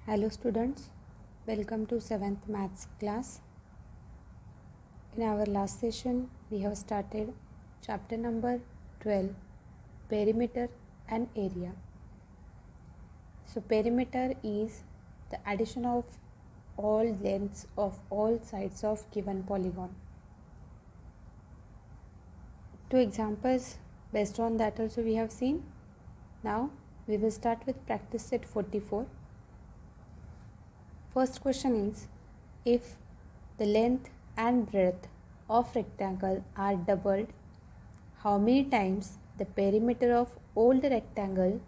Hello students, welcome to 7th Maths class. In our last session, we have started chapter number 12, Perimeter and Area. So perimeter is the addition of all lengths of all sides of given polygon. Two examples based on that also we have seen. Now we will start with practice set 44. First question is, if the length and breadth of rectangle are doubled, how many times the perimeter of old rectangle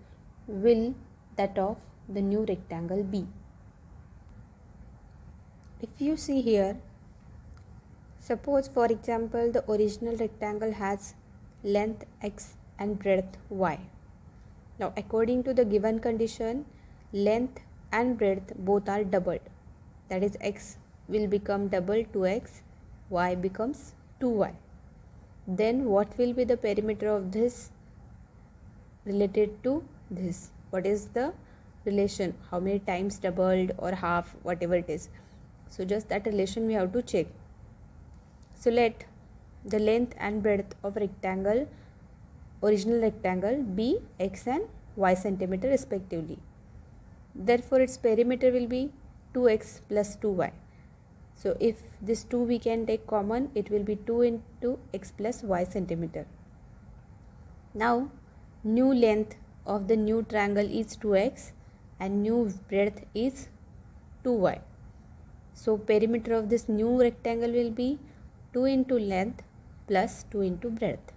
will that of the new rectangle be? If you see here, suppose for example the original rectangle has length x and breadth y. Now according to the given condition, length and breadth both are doubled, that is x will become double 2x, y becomes 2y. Then what will be the perimeter of this related to this? What is the relation? How many times doubled or half, whatever it is. So just that relation we have to check. So let the length and breadth of rectangle, original rectangle, be x and y centimeter respectively. Therefore its perimeter will be 2x plus 2y. So if this 2 we can take common, it will be 2 into x plus y centimeter. Now new length of the new triangle is 2x and new breadth is 2y. So perimeter of this new rectangle will be 2 into length plus 2 into breadth.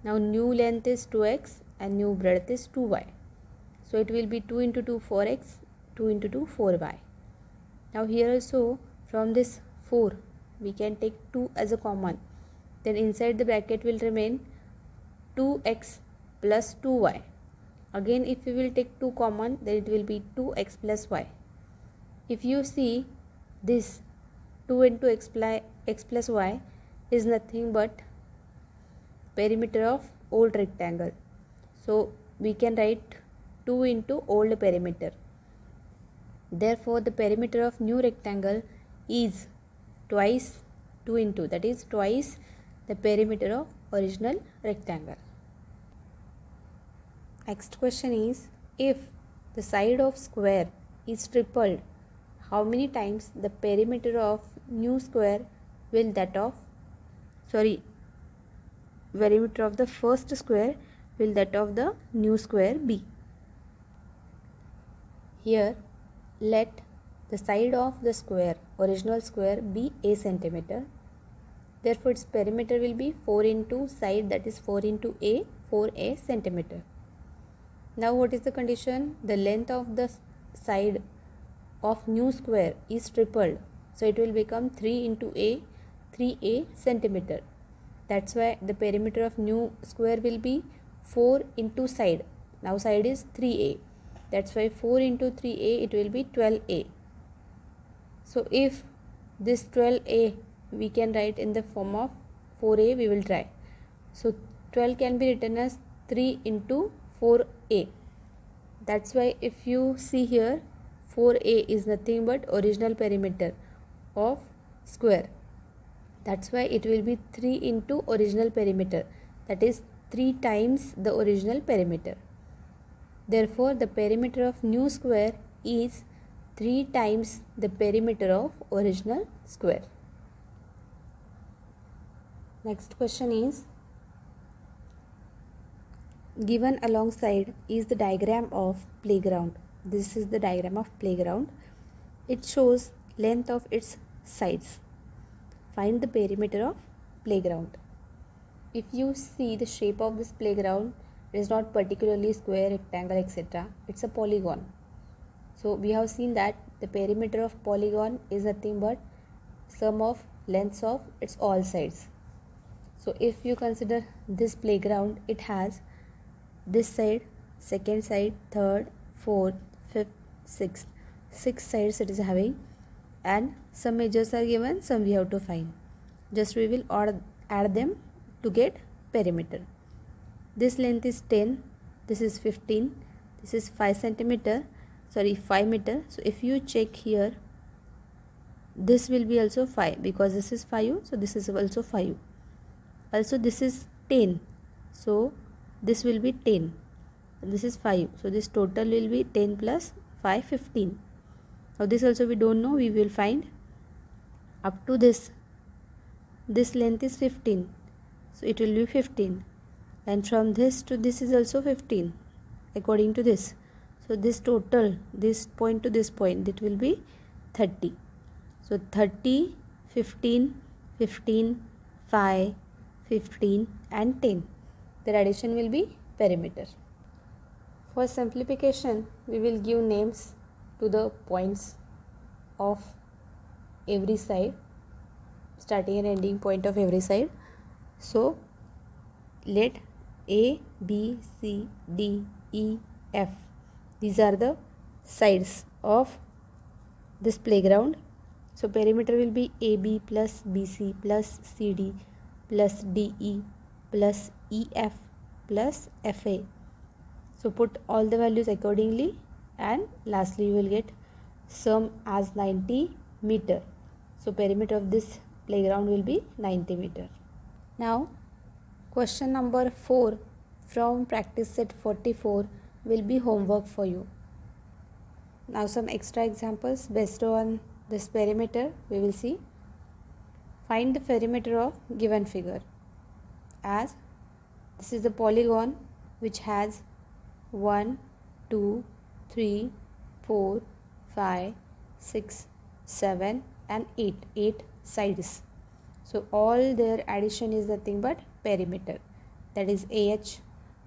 Now new length is 2x and new breadth is 2y. So it will be 2 into 2 4x, 2 into 2 4y. Now here also from this 4 we can take 2 as a common. Then inside the bracket will remain 2x plus 2y. Again if we will take 2 common, then it will be 2x plus y. If you see this 2 into x plus y is nothing but perimeter of old rectangle. So we can write 2 into old perimeter. Therefore the perimeter of new rectangle is twice 2 into, that is twice the perimeter of original rectangle. Next question is, if the side of square is tripled, how many times the perimeter of new square will that of perimeter of the first square will that of the new square be? Here let the side of the square, original square, be a centimeter. Therefore its perimeter will be 4 into side, that is 4 into a, 4a centimeter. Now what is the condition? The length of the side of new square is tripled. So it will become 3 into a, 3a centimeter. That's why the perimeter of new square will be 4 into side. Now side is 3a. That's why 4 into 3a, it will be 12a. So if this 12a we can write in the form of 4a, we will try. So 12 can be written as 3 into 4a. That's why if you see here, 4a is nothing but original perimeter of square. That's why it will be 3 into original perimeter, that is 3 times the original perimeter. Therefore the perimeter of new square is 3 times the perimeter of original square. Next question is, given alongside is the diagram of playground. This is the diagram of playground. It shows length of its sides. Find the perimeter of playground. If you see the shape of this playground, it is not particularly square, rectangle, etc. It's a polygon. So we have seen that the perimeter of polygon is nothing but sum of lengths of its all sides. So if you consider this playground, it has this side, second side, third, fourth, fifth, sixth. 6 sides it is having, and some measures are given, some we have to find. Just we will add them to get perimeter. This length is 10, this is 15, this is 5 centimeter. 5 meter. So if you check here, this will be also 5 because this is 5, so this is also 5. Also this is 10, so this will be 10. This is 5, so this total will be 10 plus 5, 15. Now this also we don't know, we will find up to this length is 15, so it will be 15, and from this to this is also 15 according to this. So this total, this point to this point, it will be 30. So 30, 15, 15, 5, 15 and 10. Their addition will be perimeter. For simplification, we will give names to the points of every side, starting and ending point of every side. So let A, B, C, D, E, F, these are the sides of this playground. So perimeter will be AB plus BC plus CD plus DE plus EF plus FA. So put all the values accordingly, and lastly you will get sum as 90 meter. So perimeter of this playground will be 90 meter. Now question number 4 from practice set 44 will be homework for you. Now some extra examples based on this perimeter we will see. Find the perimeter of given figure. As this is the polygon which has 1, 2, 3, 4, 5, 6, 7 and 8 sides. So all their addition is nothing but perimeter, that is AH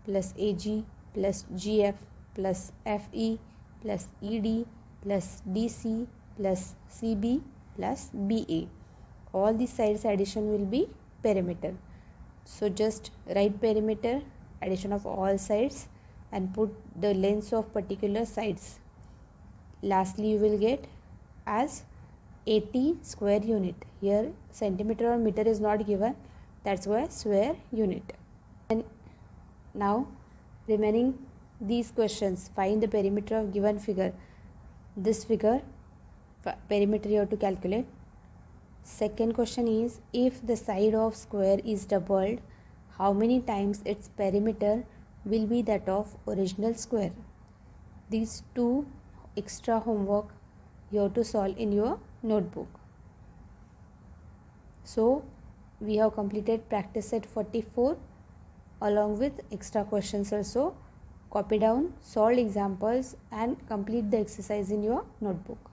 plus AG plus GF plus FE plus ED plus DC plus CB plus BA. All these sides addition will be perimeter. So just write perimeter, addition of all sides, and put the lengths of particular sides. Lastly you will get as 80 square unit. Here centimeter or meter is not given, that's why square unit. And now remaining these questions, find the perimeter of given figure. This figure perimeter you have to calculate. Second question is, if the side of square is doubled, how many times its perimeter will be that of original square? These two extra homework you have to solve in your notebook. So we have completed practice set 44 along with extra questions also. Copy down, solve examples and complete the exercise in your notebook.